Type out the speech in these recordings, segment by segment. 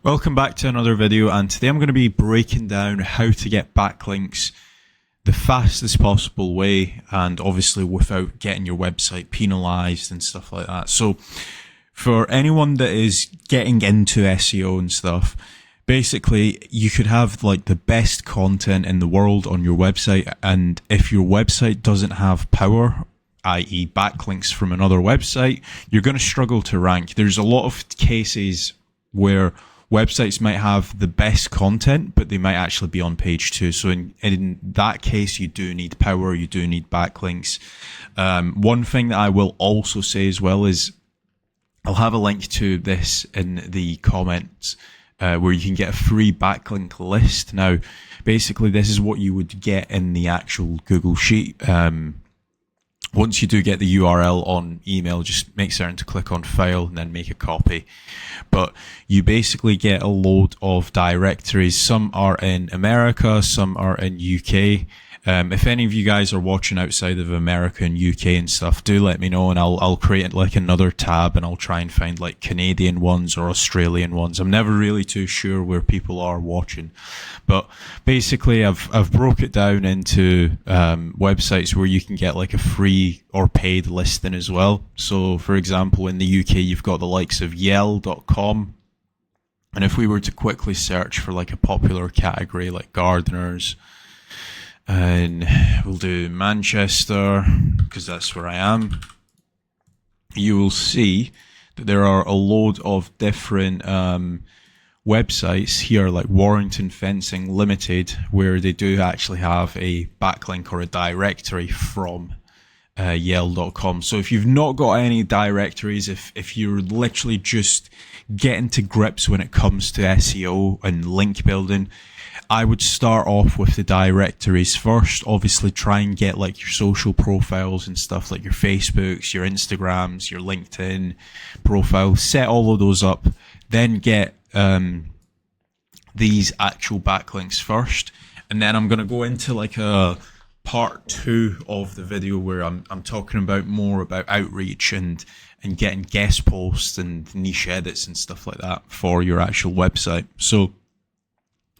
Welcome back to another video, and today I'm going to be breaking down how to get backlinks the fastest possible way, and obviously without getting your website penalized and stuff like that. So for anyone that is getting into SEO and stuff, basically you could have like the best content in the world on your website, and if your website doesn't have power, i.e. backlinks from another website, you're going to struggle to rank. There's a lot of cases where websites might have the best content, but they might actually be on page 2. So in that case, you do need power, you do need backlinks. One thing that I will also say as well is I'll have a link to this in the comments where you can get a free backlink list. Now, basically, this is what you would get in the actual Google Sheet. Once you do get the URL on email, just make certain to click on file and then make a copy. But you basically get a load of directories. Some are in America, some are in UK. If any of you guys are watching outside of America and UK and stuff, do let me know, and I'll create like another tab, and I'll try and find like Canadian ones or Australian ones. I'm never really too sure where people are watching, but basically I've broke it down into websites where you can get like a free or paid listing as well. So for example, in the UK, you've got the likes of yell.com. And if we were to quickly search for like a popular category like gardeners, and we'll do Manchester because that's where I am, you will see that there are a load of different websites here, like Warrington Fencing Limited, where they do actually have a backlink or a directory from yell.com. So if you've not got any directories, if you're literally just getting to grips when it comes to SEO and link building, I would start off with the directories first. Obviously try and get like your social profiles and stuff, like your Facebooks, your Instagrams, your LinkedIn profiles, set all of those up, then get these actual backlinks first. And then I'm going to go into like a part 2 of the video where I'm talking about more about outreach and getting guest posts and niche edits and stuff like that for your actual website. So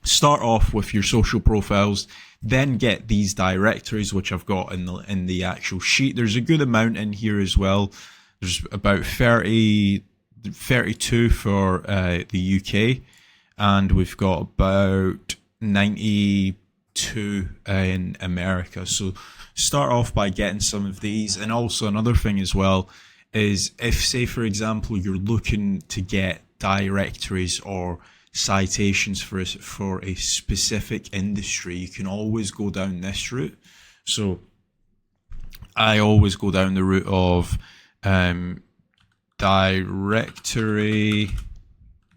start off with your social profiles, then get these directories, which I've got in the actual sheet. There's a good amount in here as well. There's about 32 for the UK, and we've got about 92 in America. So start off by getting some of these. And also another thing as well is if, say for example, you're looking to get directories or citations for a specific industry, you can always go down this route. So I always go down the route of directory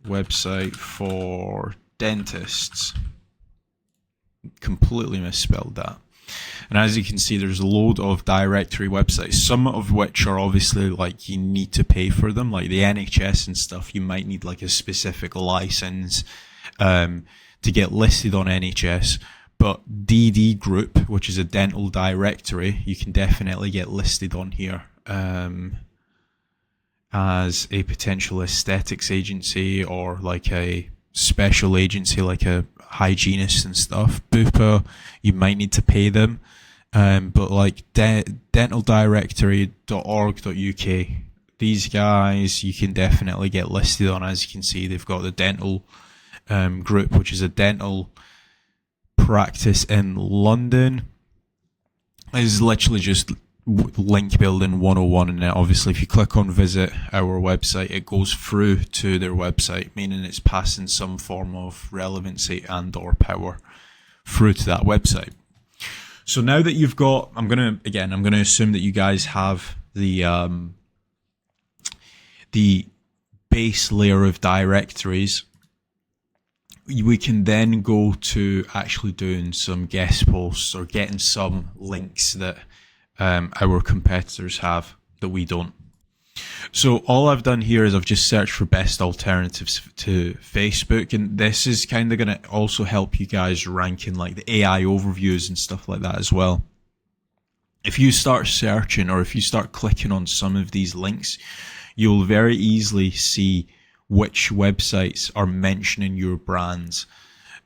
website for dentists. Completely misspelled that. And as you can see, there's a load of directory websites, some of which are obviously like you need to pay for them, like the NHS and stuff. You might need like a specific license to get listed on NHS. But DD Group, which is a dental directory, you can definitely get listed on here as a potential aesthetics agency or like a special agency, like a hygienist and stuff. Bupa, you might need to pay them, but like dentaldirectory.org.uk, these guys you can definitely get listed on. As you can see, they've got the dental group, which is a dental practice in London. It's literally just link building 101, and then obviously if you click on visit our website, it goes through to their website, meaning it's passing some form of relevancy and or power through to that website. So now that you've got, I'm gonna assume that you guys have the base layer of directories. We can then go to actually doing some guest posts or getting some links that our competitors have that we don't. So all I've done here is I've just searched for best alternatives to Facebook, and this is kind of going to also help you guys rank in like the AI overviews and stuff like that as well. If you start searching or if you start clicking on some of these links, you'll very easily see which websites are mentioning your brands,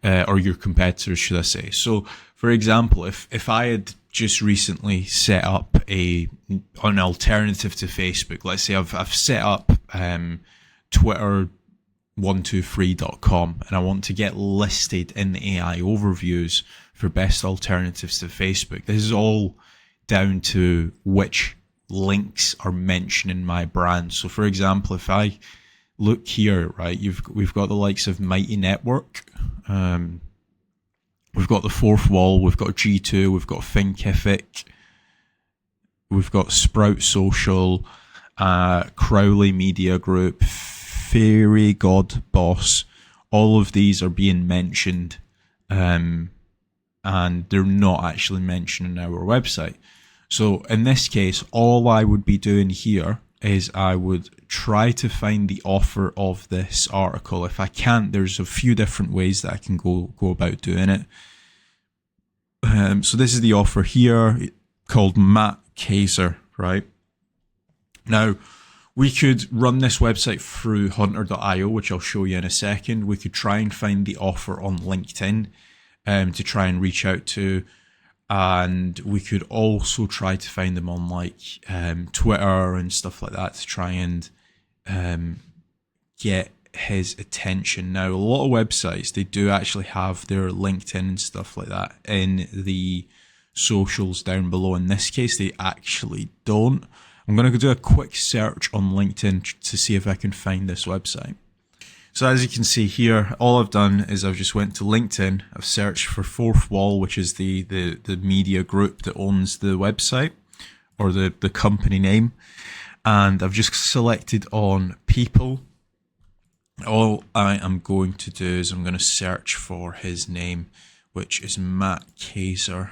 or your competitors, should I say. So, for example, if I had just recently set up an alternative to Facebook, let's say I've set up Twitter123.com, and I want to get listed in the AI overviews for best alternatives to Facebook. This is all down to which links are mentioning my brand. So, for example, if I look here, right, we've got the likes of Mighty Network, we've got the Fourth Wall, we've got G2, we've got Thinkific, we've got Sprout Social, Crowley Media Group, Fairy God Boss. All of these are being mentioned, and they're not actually mentioning our website. So in this case, all I would be doing here is I would try to find the author of this article. If I can't, there's a few different ways that I can go about doing it. So this is the author here, called Matt Kasra, right? Now, we could run this website through hunter.io, which I'll show you in a second. We could try and find the author on LinkedIn to try and reach out to. And we could also try to find them on like Twitter and stuff like that to try and get his attention. Now, a lot of websites, they do actually have their LinkedIn and stuff like that in the socials down below. In this case, they actually don't. I'm going to do a quick search on LinkedIn to see if I can find this website. So as you can see here, all I've done is I've just went to LinkedIn. I've searched for Fourth Wall, which is the media group that owns the website, or the company name. And I've just selected on people. All I am going to do is I'm going to search for his name, which is Matt Kasra.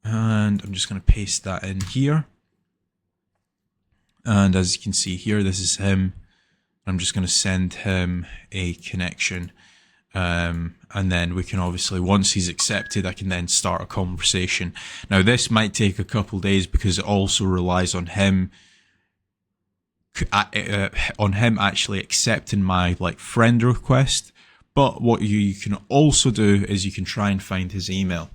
And I'm just going to paste that in here. And as you can see here, this is him. I'm just going to send him a connection. And then we can obviously, once he's accepted, I can then start a conversation. Now, this might take a couple days because it also relies on him actually accepting my like friend request. But what you can also do is you can try and find his email.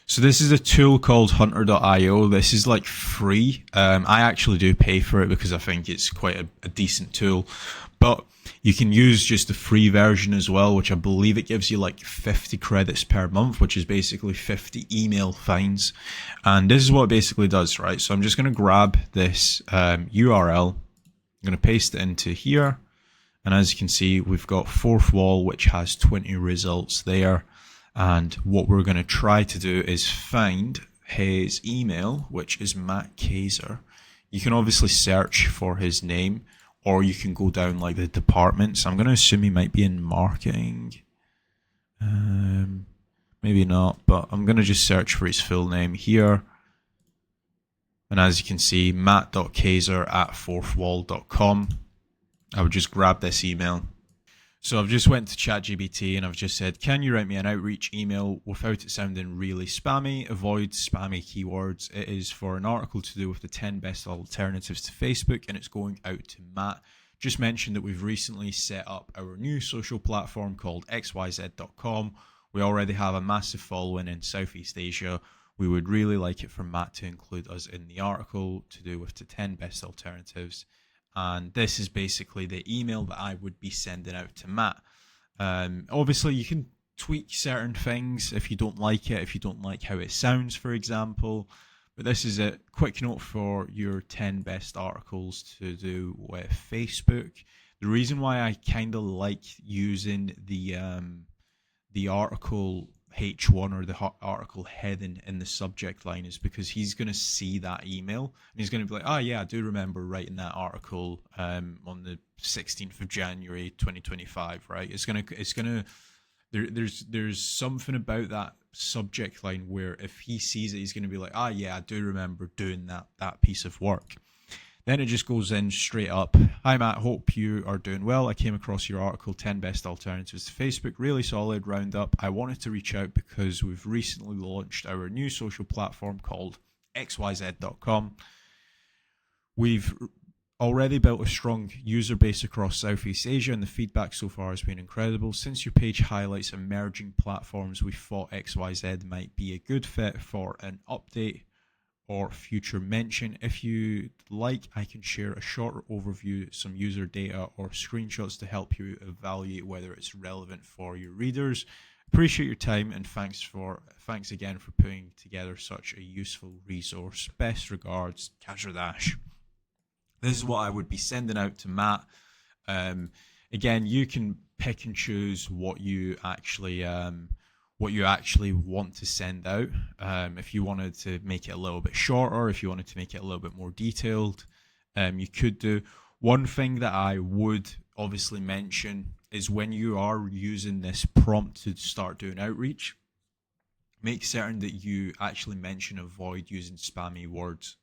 So this is a tool called hunter.io. This is like free. I actually do pay for it because I think it's quite a decent tool. But you can use just the free version as well, which I believe it gives you like 50 credits per month, which is basically 50 email fines. And this is what it basically does, right? So I'm just going to grab this URL. I'm going to paste it into here. And as you can see, we've got Fourth Wall, which has 20 results there. And what we're going to try to do is find his email, which is Matt Kasra. You can obviously search for his name, or you can go down like the departments. I'm going to assume he might be in marketing. Maybe not, but I'm going to just search for his full name here. And as you can see, matt.kasra@fourthwall.com. I would just grab this email. So I've just went to ChatGPT and I've just said, can you write me an outreach email without it sounding really spammy? Avoid spammy keywords. It is for an article to do with the 10 best alternatives to Facebook, and it's going out to Matt. Just mentioned that we've recently set up our new social platform called xyz.com. We already have a massive following in Southeast Asia. We would really like it for Matt to include us in the article to do with the 10 best alternatives. And this is basically the email that I would be sending out to Matt. Obviously, you can tweak certain things if you don't like it, if you don't like how it sounds, for example. But this is a quick note for your 10 best articles to do with Facebook. The reason why I kind of like using the article H1 or the article heading in the subject line is because he's going to see that email and he's going to be like, oh yeah, I do remember writing that article on the 16th of January 2025, right? There's something about that subject line where if he sees it, he's going to be like, ah yeah, I do remember doing that piece of work. Then it just goes in straight up. Hi Matt, hope you are doing well. I came across your article, 10 best alternatives to Facebook. Really solid roundup. I wanted to reach out because we've recently launched our new social platform called xyz.com. We've already built a strong user base across Southeast Asia, and the feedback so far has been incredible. Since your page highlights emerging platforms, we thought XYZ might be a good fit for an update or future mention. If you like, I can share a short overview, some user data or screenshots to help you evaluate whether it's relevant for your readers. Appreciate your time, and thanks again for putting together such a useful resource. Best regards, Kasra. This is what I would be sending out to Matt. Again, you can pick and choose what you actually want to send out. If you wanted to make it a little bit shorter, if you wanted to make it a little bit more detailed, you could do. One thing that I would obviously mention is when you are using this prompt to start doing outreach, make certain that you actually mention avoid using spammy words.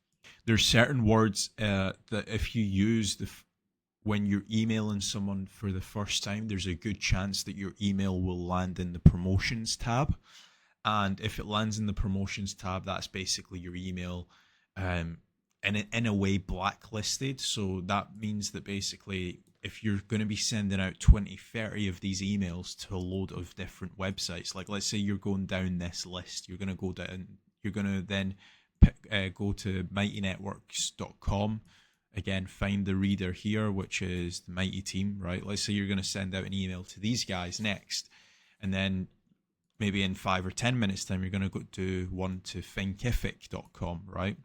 There's certain words that if you use when you're emailing someone for the first time, there's a good chance that your email will land in the promotions tab. And if it lands in the promotions tab, that's basically your email in a way blacklisted. So that means that basically if you're going to be sending out 20, 30 of these emails to a load of different websites, like let's say you're going down this list, you're going to then go to mightynetworks.com. Again, find the reader here, which is the Mighty team, right? Let's say you're going to send out an email to these guys next, and then maybe in 5 or 10 minutes time, you're going to go to one to thinkific.com, right?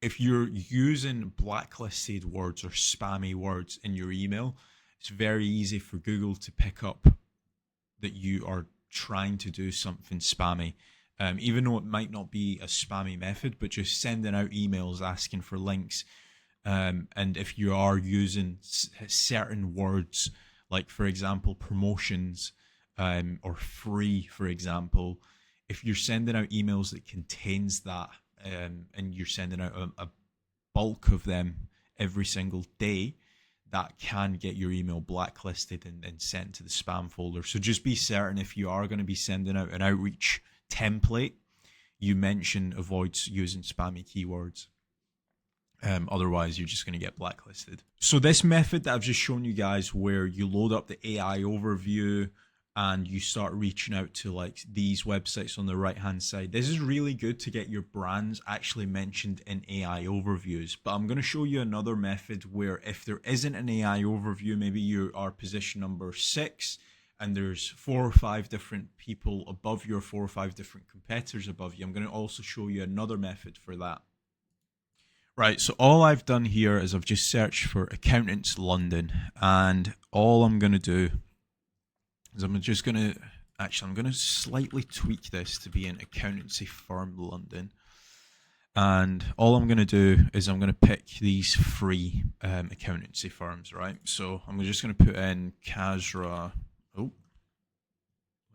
If you're using blacklisted words or spammy words in your email, it's very easy for Google to pick up that you are trying to do something spammy. Even though it might not be a spammy method, but just sending out emails asking for links. And if you are using certain words, like for example, promotions or free, for example, if you're sending out emails that contains that and you're sending out a bulk of them every single day, that can get your email blacklisted and sent to the spam folder. So just be certain if you are going to be sending out an outreach template, you mention avoid using spammy keywords. Otherwise, you're just going to get blacklisted. So this method that I've just shown you guys, where you load up the AI overview and you start reaching out to like these websites on the right hand side, this is really good to get your brands actually mentioned in AI overviews. But I'm going to show you another method where if there isn't an AI overview, maybe you are position number 6 and there's 4 or 5 different people above you, or 4 or 5 different competitors above you. I'm going to also show you another method for that. Right, so all I've done here is I've just searched for Accountants London, and all I'm going to do is I'm going to slightly tweak this to be an accountancy firm London. And all I'm going to do is I'm going to pick these 3 accountancy firms, right? So I'm just going to put in Kasra. Oh, let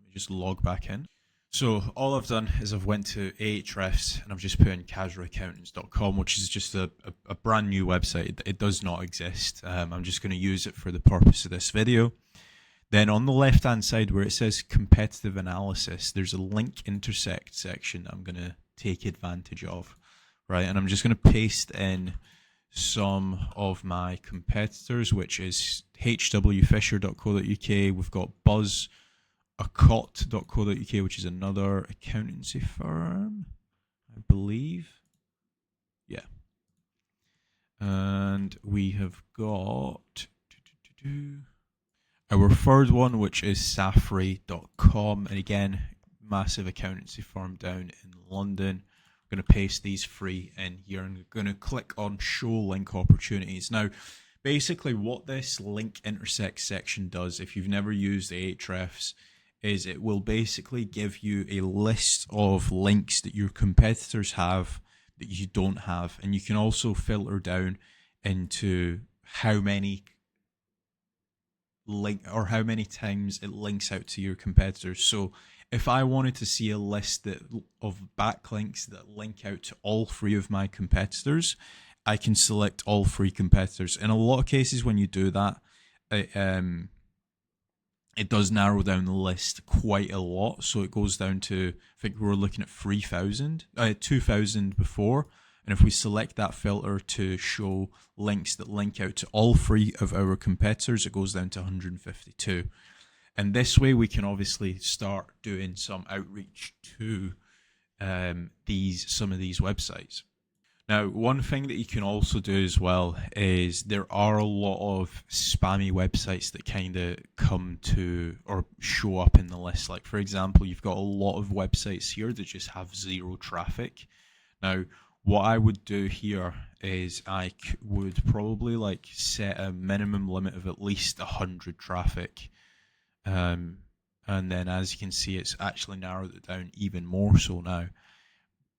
me just log back in. So all I've done is I've went to Ahrefs and I've just put in KasraAccountants.com, which is just a brand new website. It does not exist. I'm just going to use it for the purpose of this video. Then on the left hand side where it says competitive analysis, there's a link intersect section that I'm going to take advantage of, right? And I'm just going to paste in some of my competitors, which is hwfisher.co.uk. We've got buzzacott.co.uk, which is another accountancy firm, I believe. Yeah. And we have got our third one, which is safri.com. And again, massive accountancy firm down in London. I'm going to paste these 3 in here and I'm going to click on show link opportunities. Now, basically what this link intersect section does, if you've never used Ahrefs, is it will basically give you a list of links that your competitors have that you don't have. And you can also filter down into how many how many times it links out to your competitors. So if I wanted to see a list of backlinks that link out to all 3 of my competitors, I can select all 3 competitors. In a lot of cases when you do that, it does narrow down the list quite a lot. So it goes down to, I think we were looking at 2,000 before. And if we select that filter to show links that link out to all three of our competitors, it goes down to 152. And this way we can obviously start doing some outreach to some of these websites. Now, one thing that you can also do as well is there are a lot of spammy websites that kind of come to or show up in the list. Like, for example, you've got a lot of websites here that just have zero traffic. Now, what I would do here is I would probably like set a minimum limit of at least 100 traffic. And then as you can see, it's actually narrowed it down even more so now.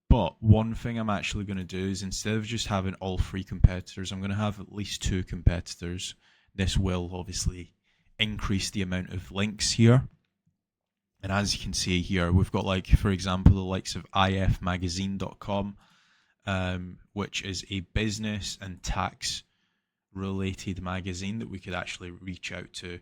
But one thing I'm actually going to do is instead of just having all three competitors, I'm going to have at least two competitors. This will obviously increase the amount of links here. And as you can see here, we've got, like, for example, the likes of ifmagazine.com, which is a business and tax related magazine that we could actually reach out to.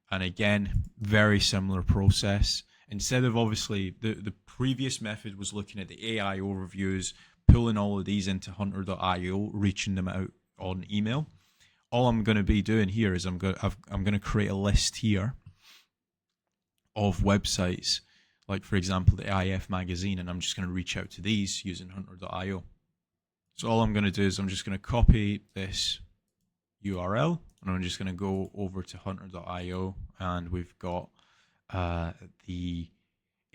And again, very similar process. Instead of obviously the previous method was looking at the AI overviews, pulling all of these into hunter.io, reaching them out on email. All I'm going to be doing here is I'm going to create a list here of websites, like for example the IF magazine, and I'm just going to reach out to these using hunter.io. So all I'm going to do is I'm just going to copy this URL and I'm just going to go over to hunter.io, and we've got the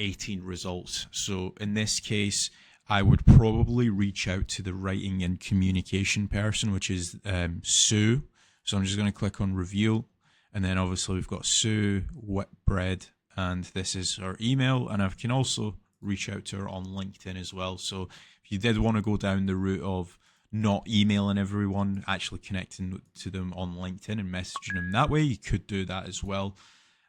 18 results. So in this case, I would probably reach out to the writing and communication person, which is Sue. So I'm just going to click on reveal, and then obviously we've got Sue Whitbread, and this is her email, and I can also reach out to her on LinkedIn as well. So if you did want to go down the route of not emailing everyone, actually connecting to them on LinkedIn and messaging them that way, you could do that as well.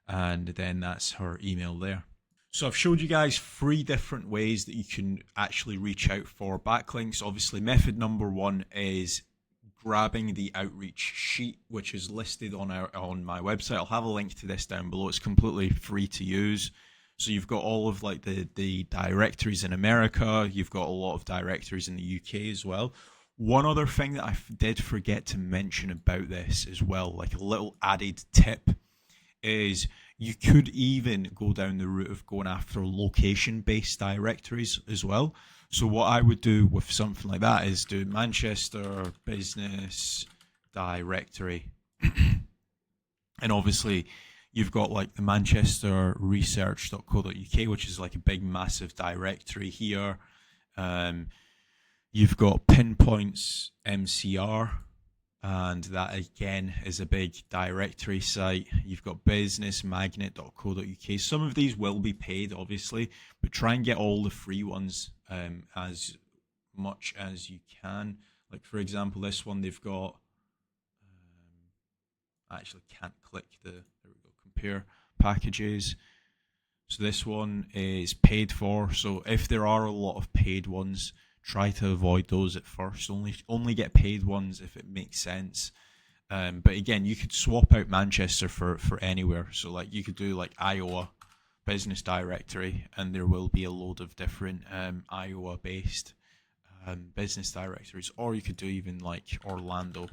And then that's her email there. So I've showed you guys 3 different ways that you can actually reach out for backlinks. Obviously, method number 1 is grabbing the outreach sheet, which is listed on my website. I'll have a link to this down below. It's completely free to use. So you've got all of like the directories in America. You've got a lot of directories in the UK as well. One other thing that I did forget to mention about this as well, like a little added tip, is you could even go down the route of going after location-based directories as well. So what I would do with something like that is do Manchester business directory. And obviously you've got like the manchesterresearch.co.uk, which is like a big massive directory here. You've got Pinpoints MCR, and that again is a big directory site. You've got businessmagnet.co.uk. Some of these will be paid, obviously, but try and get all the free ones as much as you can. Like, for example, this one, they've got, I actually can't click there we go, compare packages. So this one is paid for. So if there are a lot of paid ones, try to avoid those at first. Only get paid ones if it makes sense. But again, you could swap out Manchester for anywhere. So like you could do like Iowa business directory, and there will be a load of different Iowa based business directories. Or you could do even like Orlando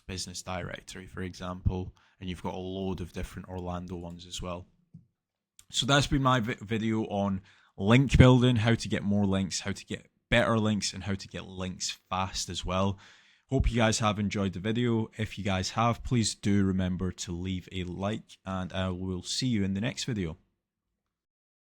business directory, for example, and you've got a load of different Orlando ones as well. So that's been my video on link building, how to get more links, how to get better links, and how to get links fast as well. Hope you guys have enjoyed the video. If you guys have, please do remember to leave a like, and I will see you in the next video.